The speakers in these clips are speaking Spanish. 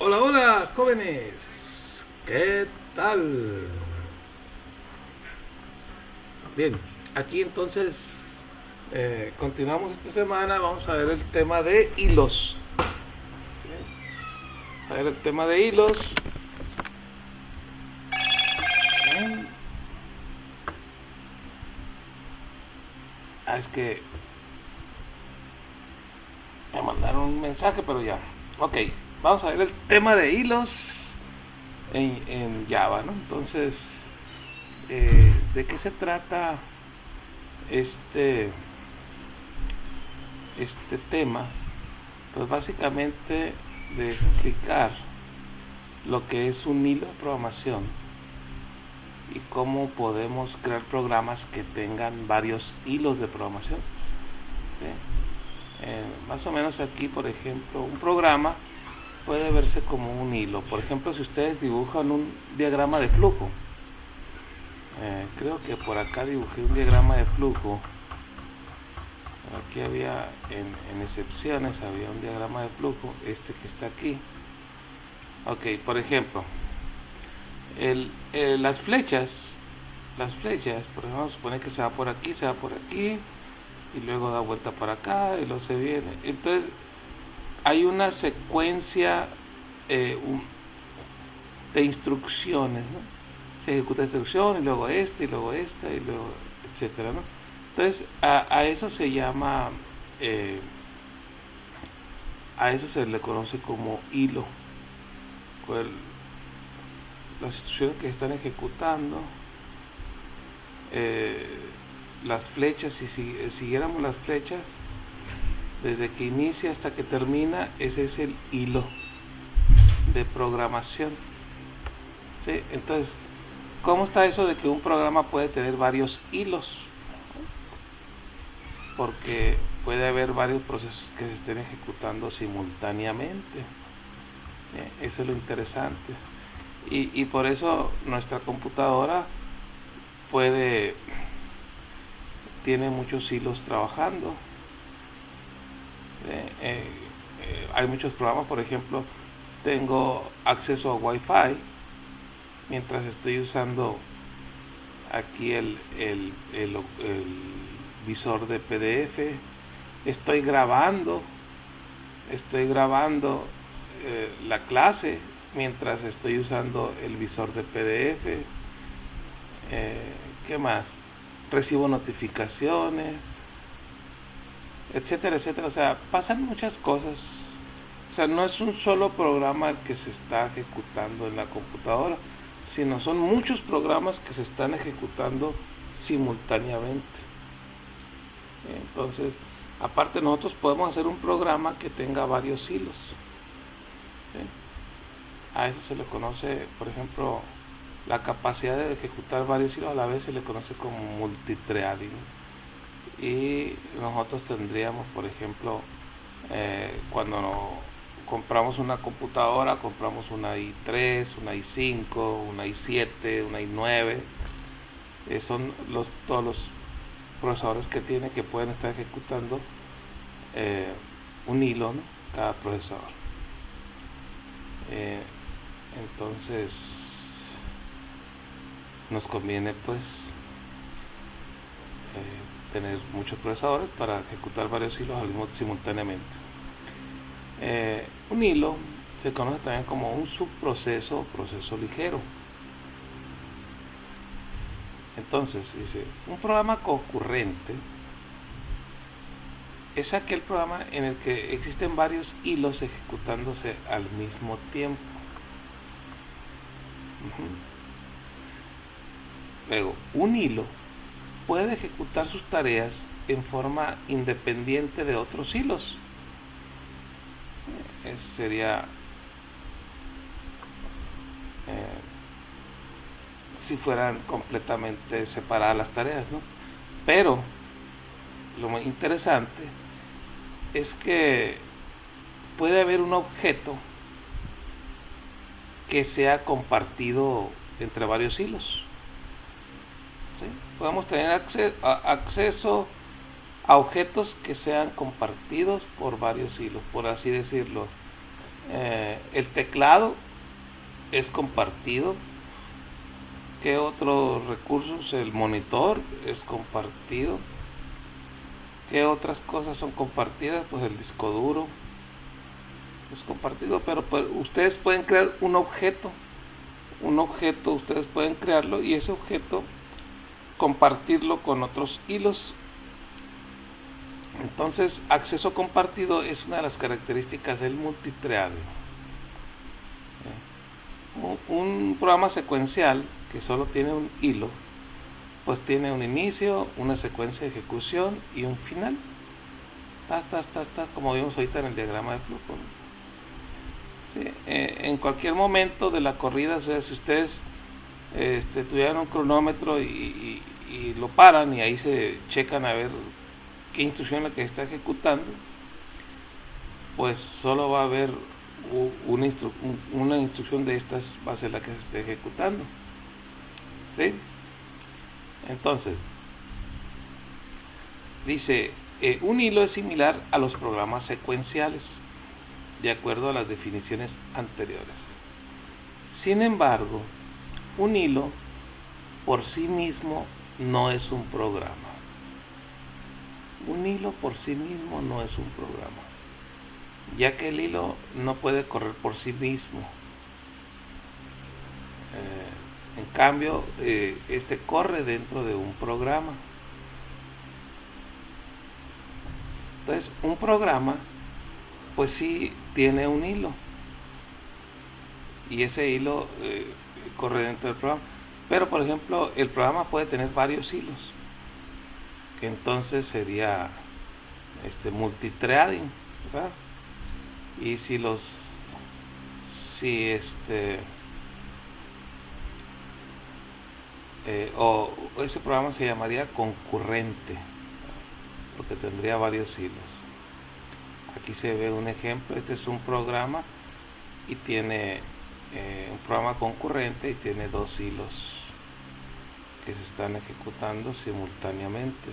Hola, hola, jóvenes. ¿Qué tal? Bien, aquí entonces continuamos esta semana. Vamos a ver el tema de hilos. Bien, a ver el tema de hilos. Bien. Es que me mandaron un mensaje, pero ya. Ok, vamos a ver el tema de hilos en Java, ¿no? Entonces, ¿de qué se trata este, este tema? Pues básicamente de explicar lo que es un hilo de programación y cómo podemos crear programas que tengan varios hilos de programación. ¿Sí? Más o menos aquí, por ejemplo, un programa puede verse como un hilo. Por ejemplo, si ustedes dibujan un diagrama de flujo, creo que por acá dibujé un diagrama de flujo. Aquí había, en excepciones, había un diagrama de flujo, este que está aquí. Ok, por ejemplo, las flechas, por ejemplo, supone que se va por aquí, se va por aquí, y luego da vuelta para acá, y luego se viene. Entonces, hay una secuencia un, de instrucciones, ¿no? Se ejecuta instrucción, y luego esta, y luego esta, y luego, etcétera, ¿no? Entonces, a eso se llama, eh, a eso se le conoce como hilo. Cual, las instrucciones que están ejecutando, eh, las flechas, si siguiéramos las flechas, desde que inicia hasta que termina, ese es el hilo de programación. ¿Sí? Entonces, ¿cómo está eso de que un programa puede tener varios hilos? Porque puede haber varios procesos que se estén ejecutando simultáneamente. Eso es lo interesante. Y por eso nuestra computadora puede, tiene muchos hilos trabajando. Eh, eh, Hay muchos programas, por ejemplo, tengo acceso a Wi-Fi mientras estoy usando aquí el visor de PDF. Estoy grabando, estoy grabando la clase mientras estoy usando el visor de PDF. ¿Qué más? Recibo notificaciones, etcétera, etcétera. O sea, pasan muchas cosas. O sea, no es un solo programa el que se está ejecutando en la computadora, sino son muchos programas que se están ejecutando simultáneamente. Entonces, aparte nosotros podemos hacer un programa que tenga varios hilos. ¿Sí? A eso se le conoce, por ejemplo, la capacidad de ejecutar varios hilos a la vez se le conoce como multithreading. Y nosotros tendríamos, por ejemplo, cuando compramos una computadora, compramos una i3, una i5, una i7, una i9. Son todos los procesadores que tiene que pueden estar ejecutando un hilo, ¿no? Cada procesador. Eh, entonces, nos conviene pues tener muchos procesadores para ejecutar varios hilos simultáneamente. Un hilo se conoce también como un subproceso o proceso ligero. Entonces, dice, un programa concurrente es aquel programa en el que existen varios hilos ejecutándose al mismo tiempo. Luego, un hilo puede ejecutar sus tareas en forma independiente de otros hilos. Sería si fueran completamente separadas las tareas, ¿no? Pero lo más interesante es que puede haber un objeto que sea compartido entre varios hilos. ¿Sí? Podemos tener acceso a objetos que sean compartidos por varios hilos, por así decirlo. El teclado es compartido. ¿Qué otros recursos? El monitor es compartido. ¿Qué otras cosas son compartidas? Pues el disco duro es compartido, pero pues ustedes pueden crear un objeto. Un objeto ustedes pueden crearlo y ese objeto compartirlo con otros hilos. Entonces, acceso compartido es una de las características del multithreading. Un programa secuencial que solo tiene un hilo, pues tiene un inicio, una secuencia de ejecución y un final. Como vimos ahorita en el diagrama de flujo. Sí, en cualquier momento de la corrida, o sea, si ustedes tuvieran un cronómetro y lo paran y ahí se checan a ver qué instrucción es la que está ejecutando, pues solo va a haber una instrucción de estas va a ser la que se esté ejecutando. ¿Sí? Entonces, dice, un hilo es similar a los programas secuenciales, de acuerdo a las definiciones anteriores. Sin embargo, un hilo por sí mismo no es un programa. Un hilo por sí mismo no es un programa, ya que el hilo no puede correr por sí mismo. En cambio, este corre dentro de un programa. Entonces, un programa, pues sí tiene un hilo. Y ese hilo corre dentro del programa. Pero, por ejemplo, el programa puede tener varios hilos. Que entonces sería multithreading, ¿verdad? Y si o ese programa se llamaría concurrente, porque tendría varios hilos. Aquí se ve un ejemplo. Este es un programa y tiene un programa concurrente y tiene dos hilos que se están ejecutando simultáneamente.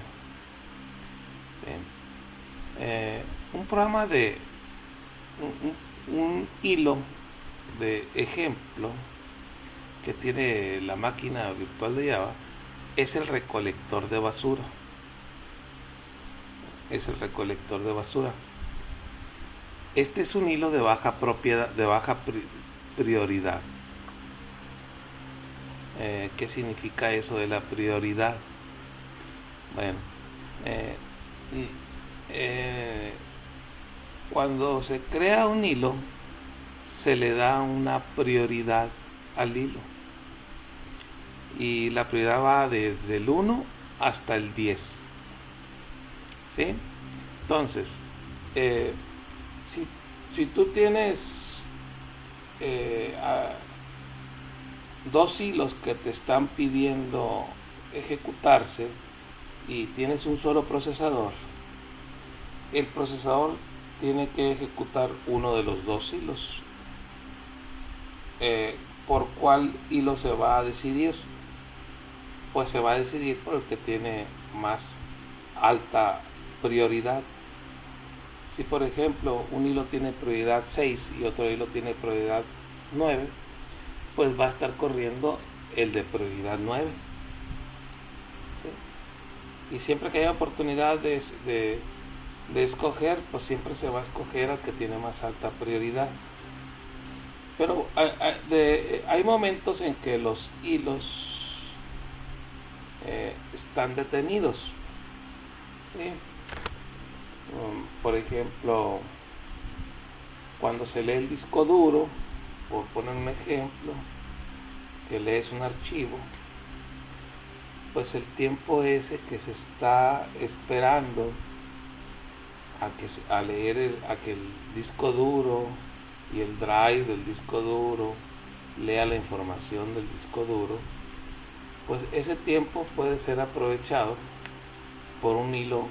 Un programa de un hilo de ejemplo que tiene la máquina virtual de Java es el recolector de basura. Este es un hilo de baja prioridad. ¿Qué significa eso de la prioridad? Bueno, cuando se crea un hilo, se le da una prioridad al hilo. Y la prioridad va desde el 1 hasta el 10. ¿Sí? Entonces, si tú tienes dos hilos que te están pidiendo ejecutarse y tienes un solo procesador, el procesador tiene que ejecutar uno de los dos hilos. ¿Por cuál hilo se va a decidir? Pues se va a decidir por el que tiene más alta prioridad. Si por ejemplo un hilo tiene prioridad 6 y otro hilo tiene prioridad 9, pues va a estar corriendo el de prioridad 9. ¿Sí? Y siempre que haya oportunidad de escoger, pues siempre se va a escoger al que tiene más alta prioridad. Pero hay momentos en que los hilos están detenidos. ¿Sí? Por ejemplo, cuando se lee el disco duro, por poner un ejemplo, que lees un archivo, pues el tiempo ese que se está esperando a que el disco duro y el drive del disco duro lea la información del disco duro, pues ese tiempo puede ser aprovechado por un hilo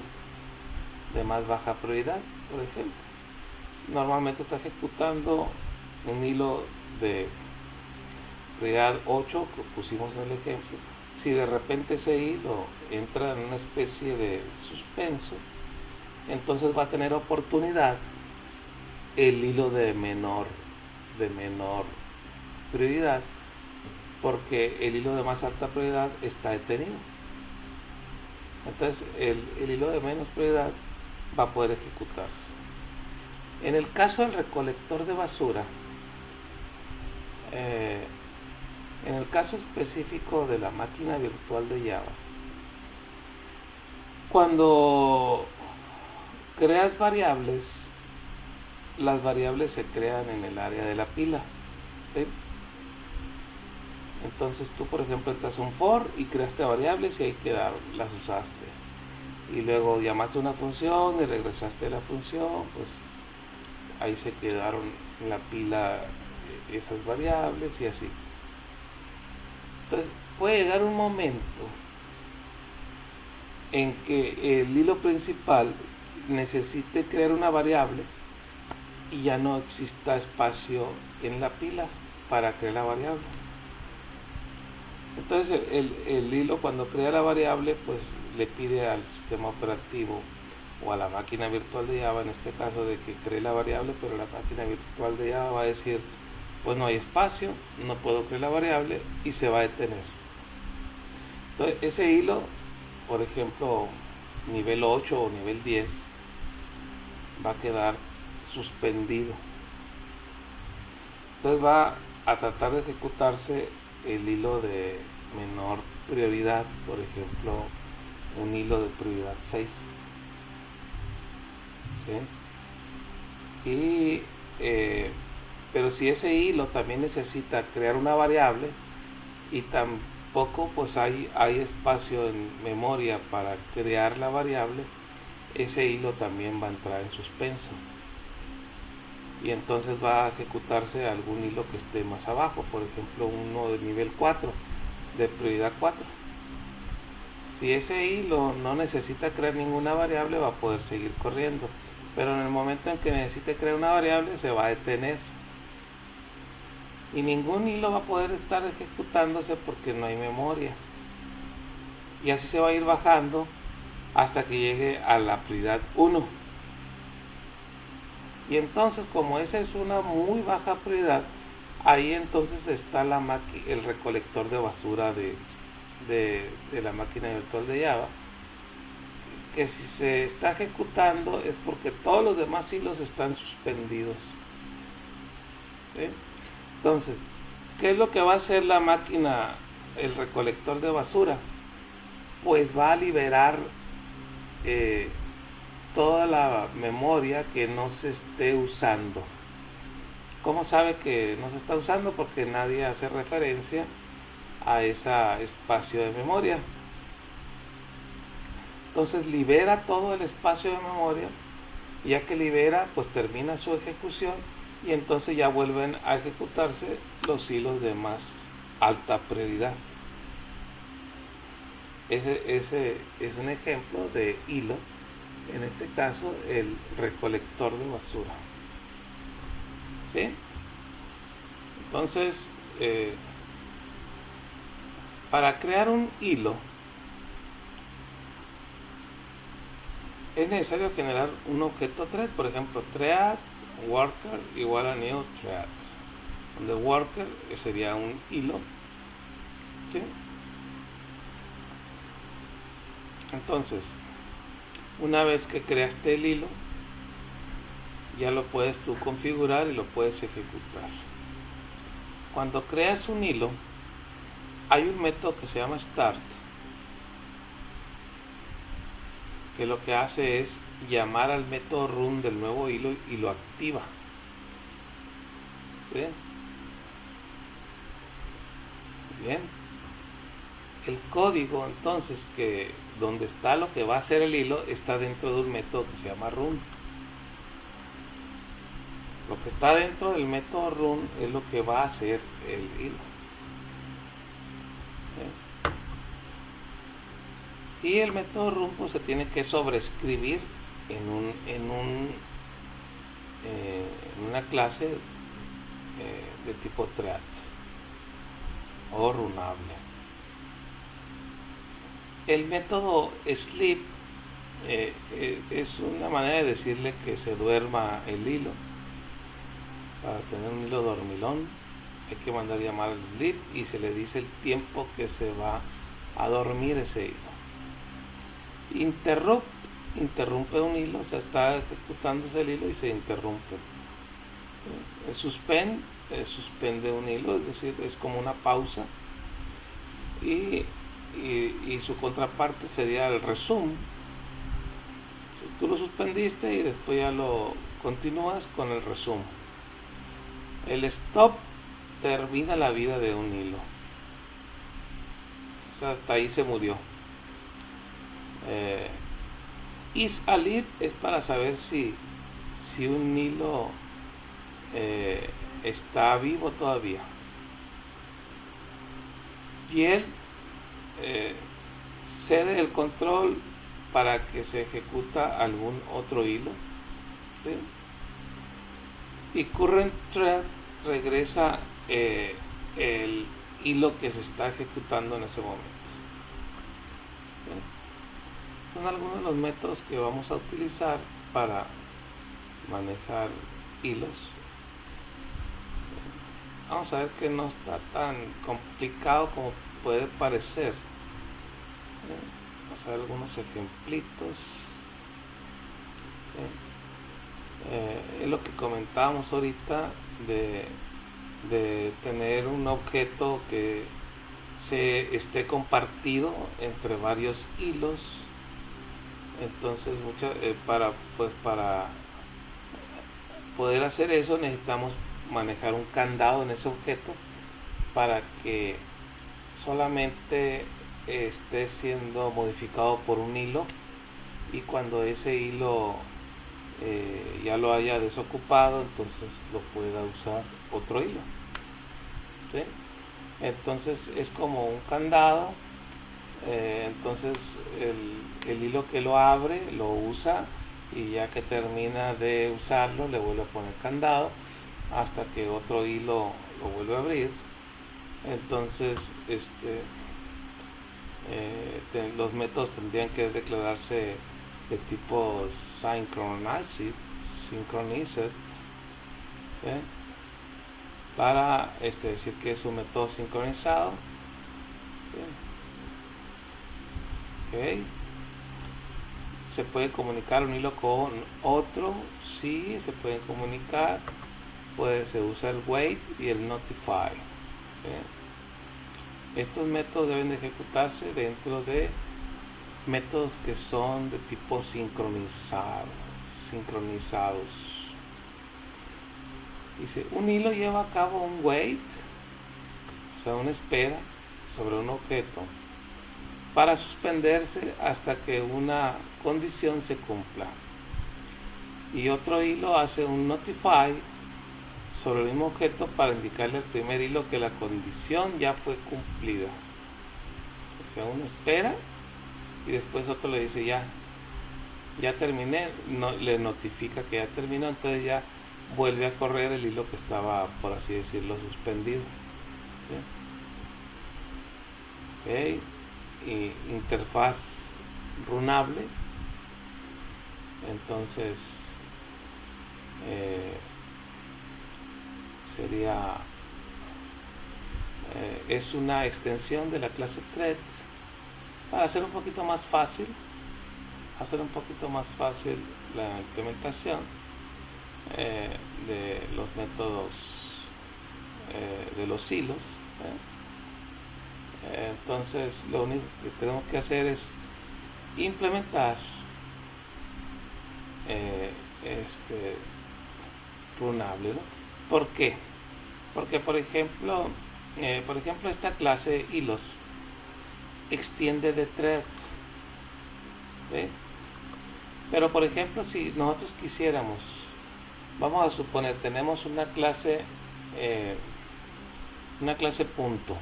de más baja prioridad. Por ejemplo, normalmente está ejecutando un hilo de prioridad 8, que pusimos en el ejemplo. Si de repente ese hilo entra en una especie de suspenso, entonces va a tener oportunidad el hilo de menor de menor prioridad, porque el hilo de más alta prioridad está detenido. Entonces el hilo de menos prioridad va a poder ejecutarse. En el caso del recolector de basura, en el caso específico de la máquina virtual de Java, cuando creas variables, las variables se crean en el área de la pila, ¿sí? Entonces tú, por ejemplo, entras a un for y creaste variables y ahí quedaron, las usaste. Y luego llamaste una función y regresaste a la función, pues ahí se quedaron en la pila esas variables y así. Entonces puede llegar un momento en que el hilo principal necesite crear una variable y ya no exista espacio en la pila para crear la variable. Entonces el hilo, cuando crea la variable, pues le pide al sistema operativo o a la máquina virtual de Java, en este caso, de que cree la variable, pero la máquina virtual de Java va a decir, pues no hay espacio, no puedo crear la variable, y se va a detener. Entonces ese hilo, por ejemplo, nivel 8 o nivel 10, va a quedar suspendido. Entonces va a tratar de ejecutarse el hilo de menor prioridad, por ejemplo, un hilo de prioridad 6. ¿Sí? Y, pero si ese hilo también necesita crear una variable y tampoco pues hay espacio en memoria para crear la variable, ese hilo también va a entrar en suspenso. Y entonces va a ejecutarse algún hilo que esté más abajo, por ejemplo uno de nivel 4, de prioridad 4. Si ese hilo no necesita crear ninguna variable, va a poder seguir corriendo, pero en el momento en que necesite crear una variable se va a detener y ningún hilo va a poder estar ejecutándose porque no hay memoria, y así se va a ir bajando hasta que llegue a la prioridad 1. Y entonces, como esa es una muy baja prioridad, ahí entonces está el recolector de basura de la máquina virtual de Java, que si se está ejecutando es porque todos los demás hilos están suspendidos. ¿Sí? Entonces, ¿qué es lo que va a hacer la máquina, el recolector de basura? Pues va a liberar toda la memoria que no se esté usando. ¿Cómo sabe que no se está usando? Porque nadie hace referencia a ese espacio de memoria. Entonces libera todo el espacio de memoria, y ya que libera, pues termina su ejecución, y entonces ya vuelven a ejecutarse los hilos de más alta prioridad. Ese es un ejemplo de hilo, en este caso el recolector de basura. ¿Sí? Entonces, para crear un hilo es necesario generar un objeto thread, por ejemplo, thread worker igual a new thread, donde worker sería un hilo. ¿Sí? Entonces, una vez que creaste el hilo, ya lo puedes tú configurar y lo puedes ejecutar. Cuando creas un hilo, hay un método que se llama start, que lo que hace es llamar al método run del nuevo hilo y lo activa. ¿Sí? Bien. El código, entonces, que donde está lo que va a hacer el hilo, está dentro de un método que se llama run. Lo que está dentro del método run es lo que va a hacer el hilo. ¿Sí? Y el método run pues se tiene que sobreescribir en una clase de tipo thread o runable. El método sleep es una manera de decirle que se duerma el hilo. Para tener un hilo dormilón hay que mandar llamar al sleep y se le dice el tiempo que se va a dormir ese hilo. Interrumpe un hilo, o sea, está ejecutándose el hilo y se interrumpe. El suspende un hilo, es decir, es como una pausa. Y su contraparte sería el resume. Si tú lo suspendiste y después ya lo continúas con el resume. El stop termina la vida de un hilo. O sea, hasta ahí se murió. Is alive es para saber si un hilo está vivo todavía. Y él cede el control para que se ejecuta algún otro hilo, ¿sí? Y current thread regresa el hilo que se está ejecutando en ese momento, ¿sí? Son algunos de los métodos que vamos a utilizar para manejar hilos. Vamos a ver que no está tan complicado como puede parecer. Vamos a ver algunos ejemplitos. Es lo que comentábamos ahorita de tener un objeto que se esté compartido entre varios hilos. Entonces para poder hacer eso necesitamos manejar un candado en ese objeto para que solamente esté siendo modificado por un hilo, y cuando ese hilo ya lo haya desocupado, entonces lo pueda usar otro hilo, ¿sí? Entonces es como un candado. Entonces el hilo que lo abre lo usa, y ya que termina de usarlo le vuelve a poner candado hasta que otro hilo lo vuelve a abrir. Entonces los métodos tendrían que declararse de tipo synchronized, ¿sí? Para decir que es un método sincronizado, ¿sí? Okay. Se puede comunicar un hilo con otro, sí, se pueden comunicar. Se usa el wait y el notify, ¿sí? Estos métodos deben de ejecutarse dentro de métodos que son de tipo sincronizados. Dice, un hilo lleva a cabo un wait, o sea, una espera sobre un objeto, para suspenderse hasta que una condición se cumpla. Y otro hilo hace un notify sobre el mismo objeto para indicarle al primer hilo que la condición ya fue cumplida. O sea, uno espera y después otro le dice ya terminé, le notifica que ya terminó, entonces ya vuelve a correr el hilo que estaba, por así decirlo, suspendido, ¿sí? Okay. Y interfaz runable. Entonces es una extensión de la clase thread para hacer un poquito más fácil la implementación de los métodos de los hilos. Entonces lo único que tenemos que hacer es implementar runable, ¿no? ¿Por qué? Porque por ejemplo esta clase hilos extiende de thread, ¿sí? Pero por ejemplo, si nosotros quisiéramos, vamos a suponer, tenemos una clase punto,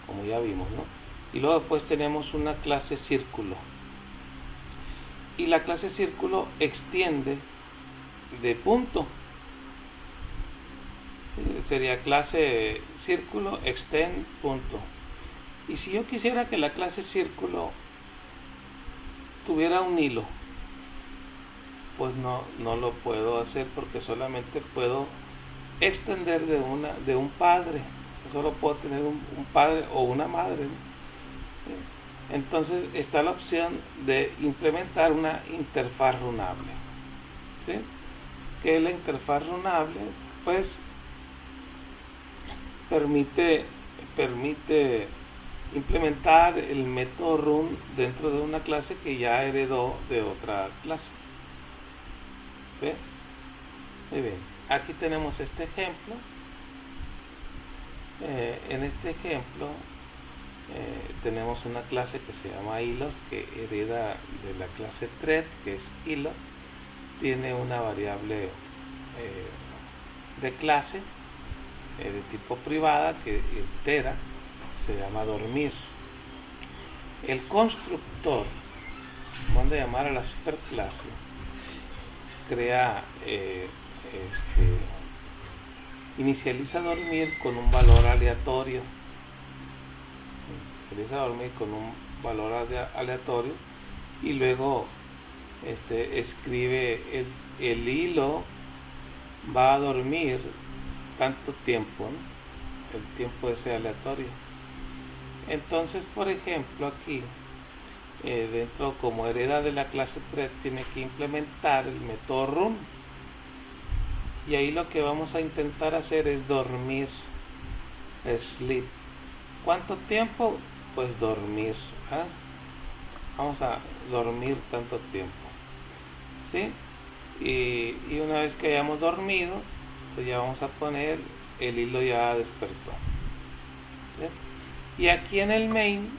como ya vimos, ¿no? Y luego después tenemos una clase círculo, y la clase círculo extiende de punto. Sería clase círculo extend punto. Y si yo quisiera que la clase círculo tuviera un hilo, pues no lo puedo hacer, porque solamente puedo extender de un padre. Solo puedo tener un padre o una madre, ¿no? Entonces está la opción de implementar una interfaz runable. ¿Sí? Que la interfaz runable pues permite implementar el método run dentro de una clase que ya heredó de otra clase. ¿Sí? Muy bien, aquí tenemos este ejemplo. En este ejemplo tenemos una clase que se llama hilos, que hereda de la clase thread, que es hilo. Tiene una variable de clase de tipo privada que itera, se llama dormir. El constructor manda a llamar a la superclase, crea inicializa dormir con un valor aleatorio. Inicializa dormir con un valor aleatorio y luego escribe el hilo va a dormir tanto tiempo, ¿no? El tiempo ese aleatorio. Entonces, por ejemplo, aquí dentro, como hereda de la clase thread, tiene que implementar el método run, y ahí lo que vamos a intentar hacer es dormir, sleep. ¿Cuánto tiempo? Pues dormir, ¿eh? Vamos a dormir tanto tiempo, ¿sí? Y una vez que hayamos dormido, pues ya vamos a poner el hilo ya despertó, ¿sí? Y aquí en el main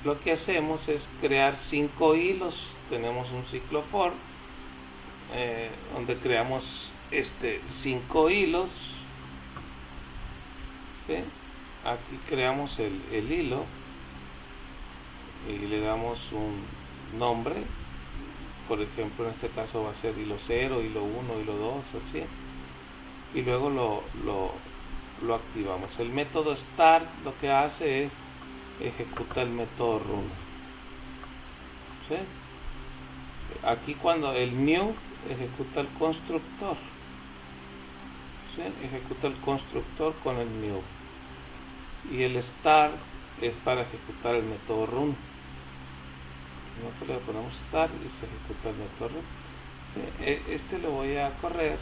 lo que hacemos es crear 5 hilos. Tenemos un ciclo for donde creamos 5 hilos, ¿sí? Aquí creamos el hilo y le damos un nombre. Por ejemplo, en este caso va a ser hilo 0, hilo 1, hilo 2, así. Y luego lo activamos. El método start lo que hace es ejecuta el método run, ¿sí? Aquí cuando el new ejecuta el constructor, ¿sí? Ejecuta el constructor con el new, y el start es para ejecutar el método run. Nosotros le ponemos start y se ejecuta el método run, ¿sí? Lo voy a correr.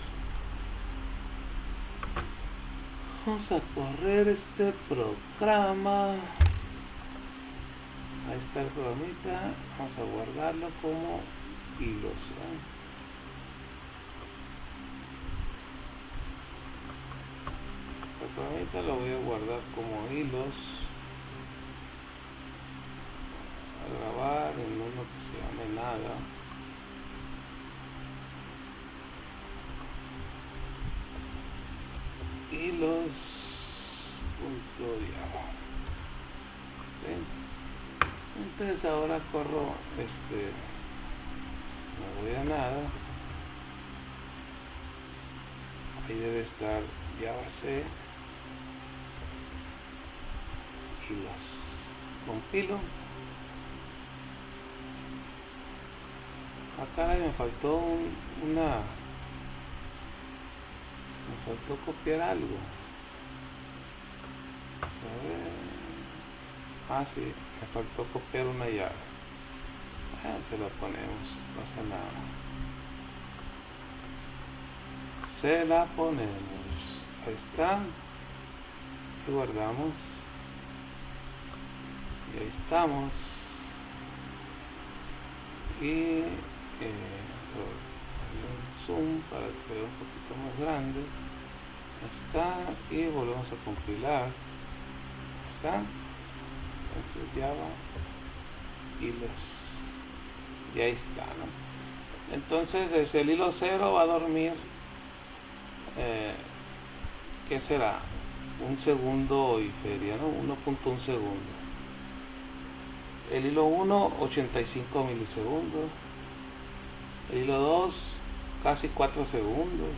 Vamos a correr este programa. Ahí está el programita. Vamos a guardarlo como hilos, ¿eh? El programita lo voy a guardar como hilos. A grabar en uno que se llame nada. Hilos punto diago. Entonces ahora corro no voy a nada. Ahí debe estar Java C hilos. Compilo. Acá me faltó me faltó copiar algo. Vamos a ver. Ah, sí, me faltó copiar una llave. Se la ponemos, no pasa nada. Se la ponemos. Ahí está. Y guardamos. Y ahí estamos. Y un zoom para que sea un poquito más grande. Ahí está. Y volvemos a compilar. Ahí está. Entonces Java hilos. Y ahí está, ¿no? Entonces desde el hilo 0 va a dormir ¿qué será? Un segundo y feria, ¿no? 1.1 segundo. El hilo 1, 85 milisegundos. El hilo 2, casi 4 segundos.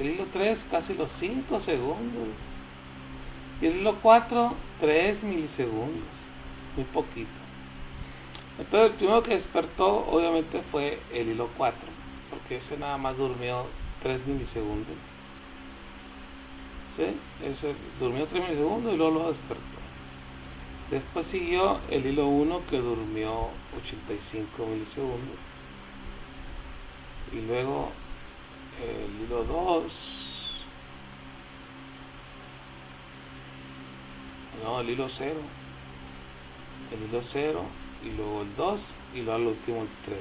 El hilo 3, casi los 5 segundos. Y el hilo 4, 3 milisegundos. Muy poquito. Entonces el primero que despertó obviamente fue el hilo 4, porque ese nada más durmió 3 milisegundos. ¿sí? Ese durmió 3 milisegundos y luego lo despertó. Después siguió el hilo 1 que durmió 85 milisegundos. Y luego el hilo 2, no, el hilo 0, y luego el 2 y luego al último el 3,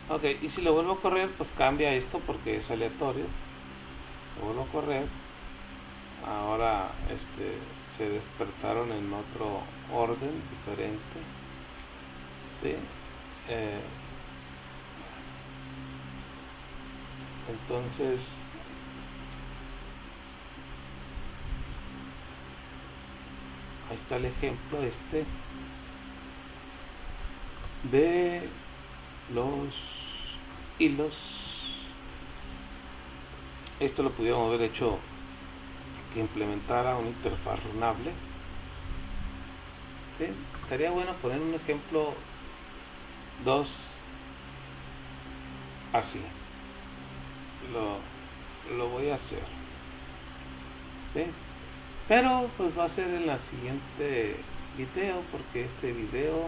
¿no? Ok, y si lo vuelvo a correr, pues cambia esto porque es aleatorio. Lo vuelvo a correr. Ahora se despertaron en otro orden diferente, ¿sí? Entonces ahí está el ejemplo de los hilos. Esto lo pudiéramos haber hecho que implementara una interfaz runable, ¿sí? Estaría bueno poner un ejemplo 2 así. Lo voy a hacer, ¿sí? Pero pues va a ser en la siguiente video porque este video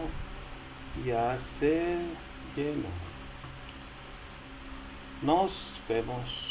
ya se llenó. Nos vemos.